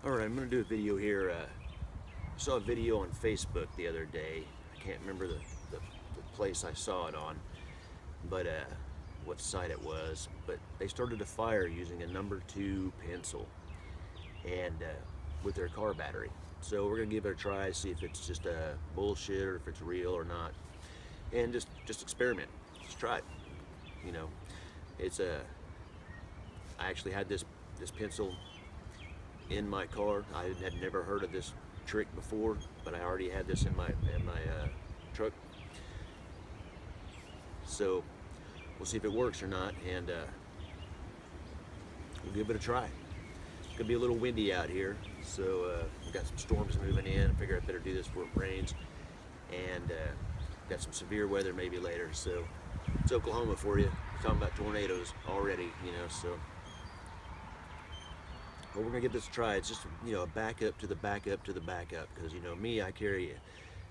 Alright, I'm going to do a video here. I saw a video on Facebook the other day. I can't remember the place I saw it on, but what site it was. But they started a fire using a number 2 pencil and with their car battery. So we're going to give it a try, see if it's just bullshit or if it's real or not. And just experiment. Just try it. You know, it's I actually had this pencil in my car. I had never heard of this trick before, but I already had this in my truck. So we'll see if it works or not, and we'll give it a try. It's gonna be a little windy out here, so we've got some storms moving in. I figure I better do this before it rains, and got some severe weather maybe later. So it's Oklahoma for you. We're talking about tornadoes already, you know. So. But we're gonna give this a try. It's just, you know, a backup to the backup to the backup, because, you know, me, I carry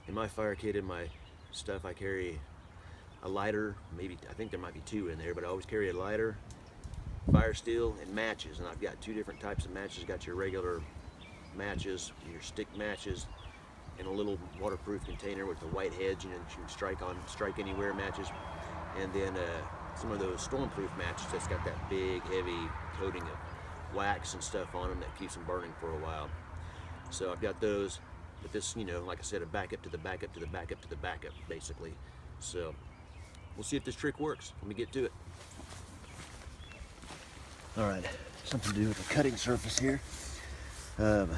in my fire kit, in my stuff, I carry a lighter. Maybe, I think there might be 2 in there, but I always carry a lighter, fire steel, and matches. And I've got 2 different types of matches. Got your regular matches, your stick matches, in a little waterproof container with the white heads, you know, that you can strike anywhere matches, and then some of those stormproof matches that's got that big heavy coating of wax and stuff on them that keeps them burning for a while. So I've got those, but this, you know, like I said, a backup to the backup to the backup to the backup, basically. So we'll see if this trick works. Let me get to it. All right, something to do with the cutting surface here. Got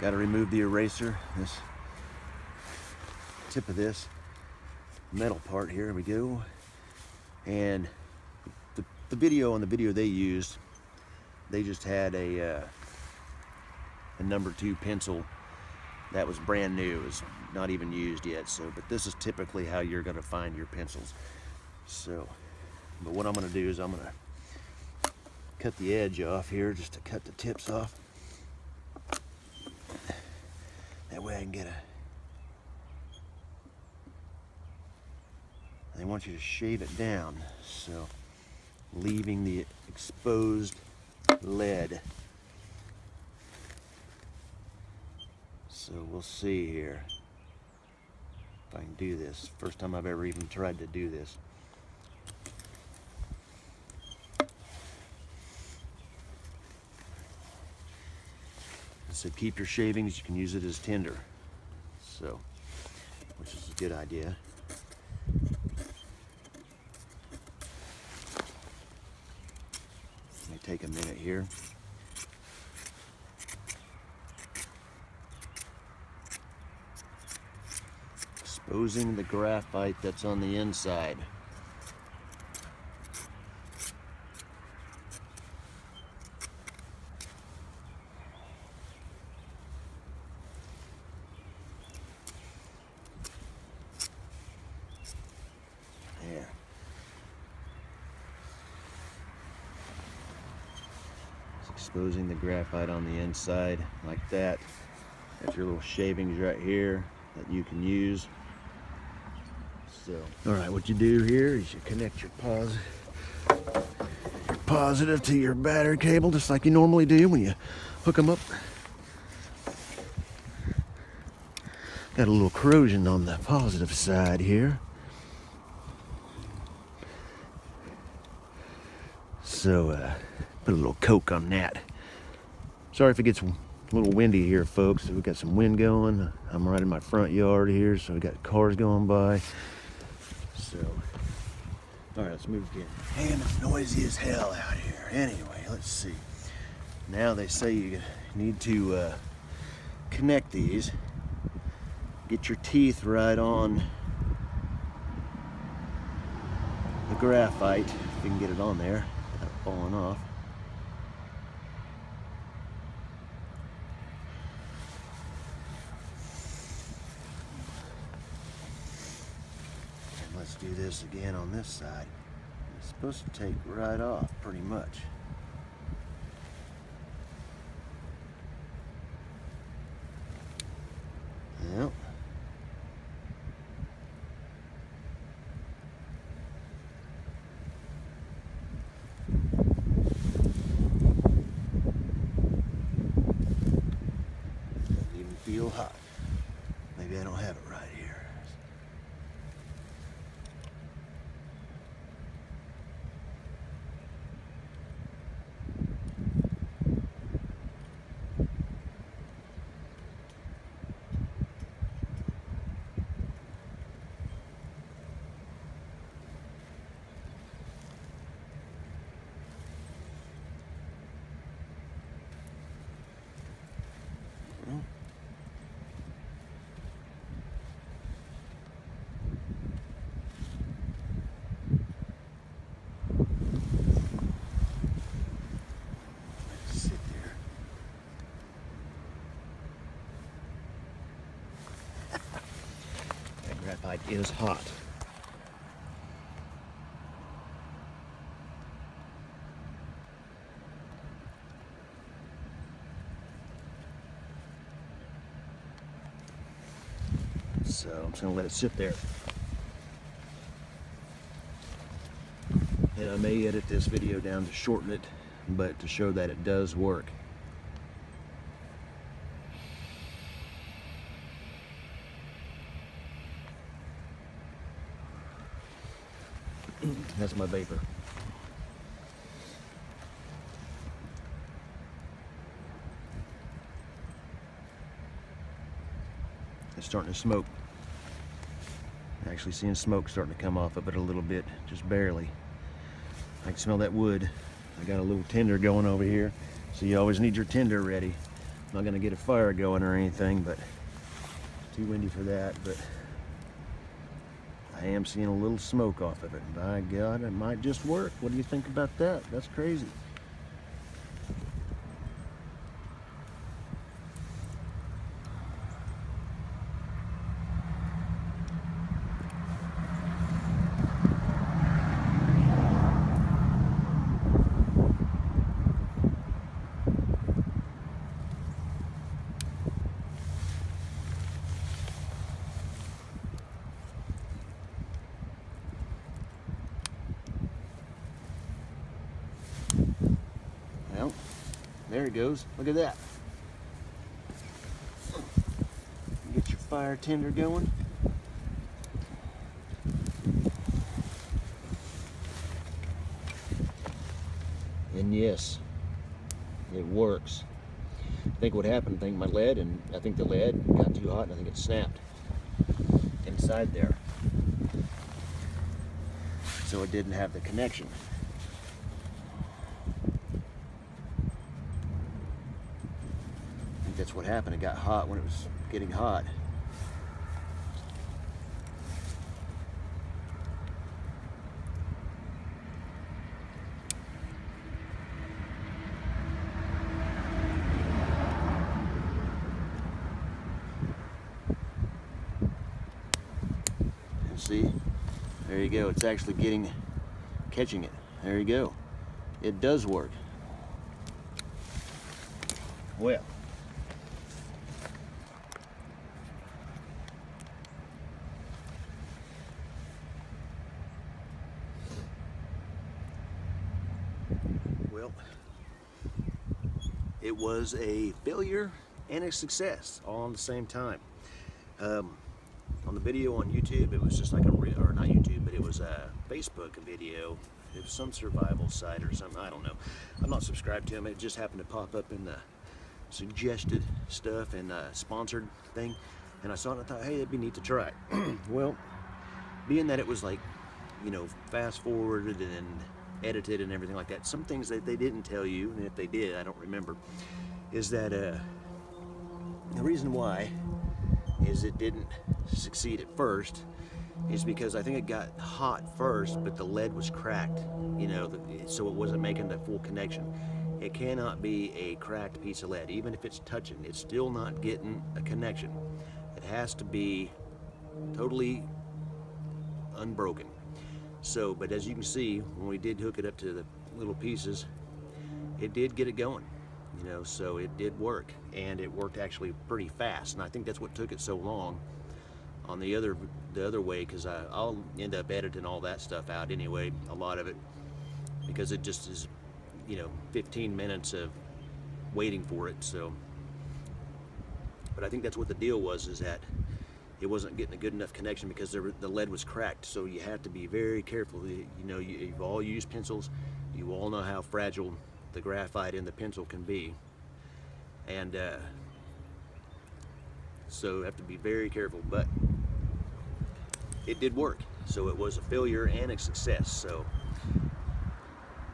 to remove the eraser. This tip of this metal part here. We go. And the video they used, they just had a number 2 pencil that was brand new. It was not even used yet. So, but this is typically how you're going to find your pencils. So, but what I'm going to do is I'm going to cut the edge off here, just to cut the tips off. That way I can get a. They want you to shave it down, so leaving the exposed lead. So we'll see here if I can do this. First time I've ever even tried to do this. I said keep your shavings, you can use it as tinder. So, which is a good idea. Take a minute here. Exposing the graphite that's on the inside. There. Exposing the graphite on the inside like that. Got your little shavings right here that you can use. So, all right, what you do here is you connect your positive to your battery cable, just like you normally do when you hook them up. Got a little corrosion on the positive side here. So, put a little Coke on that. Sorry if it gets a little windy here, folks. We got some wind going. I'm right in my front yard here, so we got cars going by. So, all right, let's move again. And it's noisy as hell out here. Anyway, let's see. Now they say you need to connect these. Get your teeth right on the graphite, if you can get it on there without falling off. And let's do this again on this side. It's supposed to take right off pretty much. Yep. that is hot. So I'm just gonna let it sit there. And I may edit this video down to shorten it, but to show that it does work. That's my vapor. It's starting to smoke. Actually seeing smoke starting to come off of it a little bit, just barely. I can smell that wood. I got a little tinder going over here, so you always need your tinder ready. I'm not gonna get a fire going or anything, but it's too windy for that. But I am seeing a little smoke off of it. By God, it might just work. What do you think about that? That's crazy. Well, there it goes. Look at that. Get your fire tinder going. And yes, it works. I think what happened, I think the lead got too hot and I think it snapped inside there. So it didn't have the connection. I think that's what happened. It got hot when it was getting hot. See, there you go. It's actually catching it. There you go. It does work. Well, it was a failure and a success all at the same time. On the video on YouTube, it was just like or not YouTube, but it was a Facebook video. It was some survival site or something, I don't know. I'm not subscribed to them. It just happened to pop up in the suggested stuff and sponsored thing. And I saw it and I thought, hey, it'd be neat to try. Well, being that it was like, you know, fast forwarded and edited and everything like that, some things that they didn't tell you, and if they did, I don't remember, is that the reason why is it didn't succeed at first is because I think it got hot first, but the lead was cracked, you know, so it wasn't making the full connection. It cannot be a cracked piece of lead. Even if it's touching, it's still not getting a connection. It has to be totally unbroken. So, but as you can see, when we did hook it up to the little pieces, it did get it going. You know, so it did work, and it worked actually pretty fast, and I think that's what took it so long on the other way, because I'll end up editing all that stuff out anyway, a lot of it, because it just is, you know, 15 minutes of waiting for it. So, but I think that's what the deal was, is that it wasn't getting a good enough connection because the lead was cracked. So you have to be very careful. You know, you've all used pencils, you all know how fragile the graphite in the pencil can be, and so you have to be very careful. But it did work, so it was a failure and a success, so,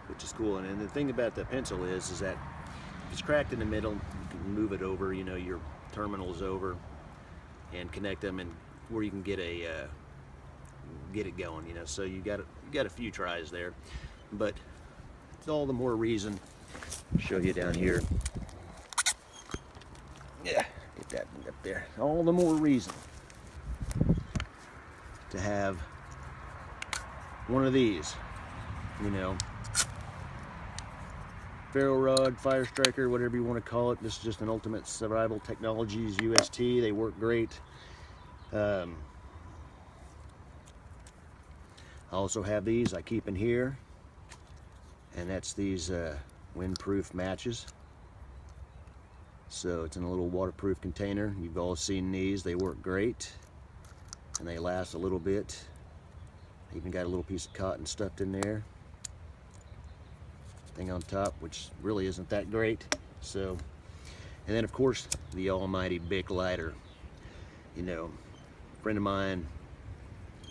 which is cool. And the thing about the pencil is that if it's cracked in the middle, you can move it over, you know, your terminals over and connect them, and where you can get it going, you know. So you got a few tries there, but it's all the more reason. I'll show you down here. Yeah, get that up there. All the more reason to have one of these, you know, ferro rod, fire striker, whatever you want to call it. This is just an Ultimate Survival Technologies UST. They work great. I also have these I keep in here, and that's these windproof matches. So it's in a little waterproof container. You've all seen these. They work great and they last a little bit. Even got a little piece of cotton stuffed in there, thing on top, which really isn't that great. So, and then of course the almighty Bic lighter. You know, a friend of mine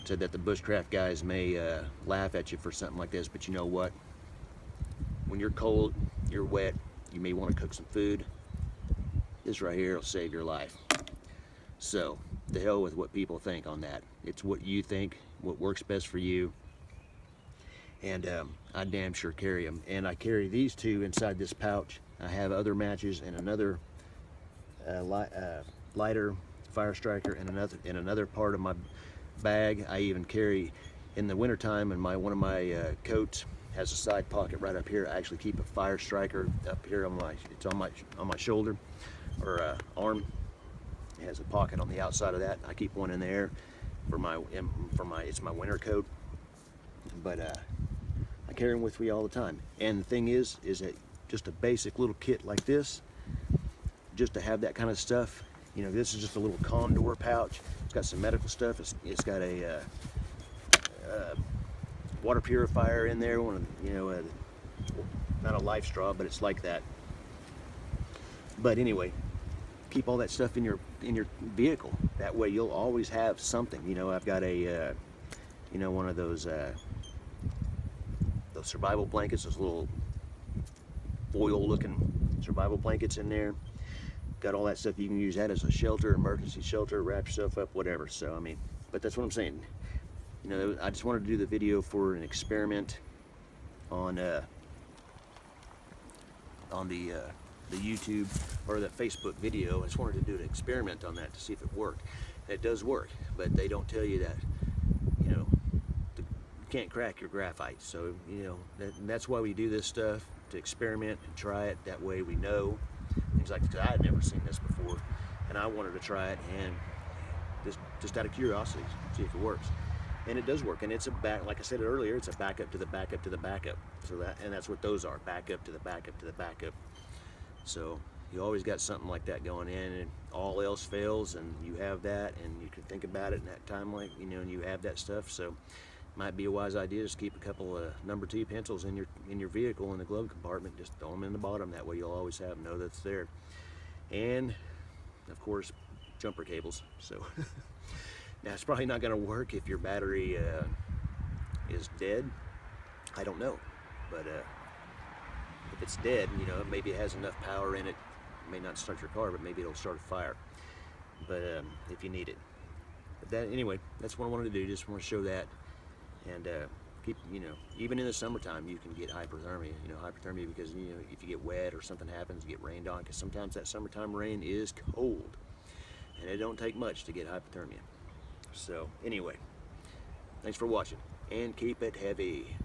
said that the bushcraft guys may laugh at you for something like this, but you know what? When you're cold, you're wet, you may want to cook some food. This right here will save your life. So, the hell with what people think on that. It's what you think, what works best for you. And I damn sure carry them. And I carry these two inside this pouch. I have other matches and another lighter, fire striker, and another part of my bag. I even carry in the wintertime, and one of my coats has a side pocket right up here. I actually keep a fire striker up here on my shoulder or arm. It has a pocket on the outside of that. I keep one in there it's my winter coat. But I carry them with me all the time. And the thing is that just a basic little kit like this, just to have that kind of stuff. You know, this is just a little Condor pouch. It's got some medical stuff. It's got a water purifier in there. Not a Life Straw, but it's like that. But anyway, keep all that stuff in your vehicle. That way you'll always have something. You know, I've got a one of those survival blankets, those little foil-looking survival blankets in there. Got all that stuff. You can use that as a shelter, emergency shelter, wrap yourself up, whatever. So I mean, but that's what I'm saying. You know, I just wanted to do the video for an experiment on the YouTube or the Facebook video. I just wanted to do an experiment on that to see if it worked. And it does work, but they don't tell you that, you know, you can't crack your graphite. So, you know, that's why we do this stuff, to experiment and try it. That way we know things like that. I had never seen this before, and I wanted to try it, and just out of curiosity, see if it works. And it does work, and it's like I said earlier, it's a backup to the backup to the backup. So that's what those are, backup to the backup to the backup. So you always got something like that going in, and all else fails, and you have that, and you can think about it in that time, like, you know, and you have that stuff. So might be a wise idea just keep a couple of number 2 pencils in your vehicle in the glove compartment. Just throw them in the bottom. That way you'll always have know that's there. And of course, jumper cables. So now it's probably not going to work if your battery is dead. I don't know, but if it's dead, you know, maybe it has enough power in it. It may not start your car, but maybe it'll start a fire. But if you need it. But anyway, that's what I wanted to do. Just want to show that, and keep, you know, even in the summertime, you can get hypothermia. You know, hypothermia because, you know, if you get wet or something happens, you get rained on. Because sometimes that summertime rain is cold, and it don't take much to get hypothermia. So anyway, thanks for watching, and keep it heavy.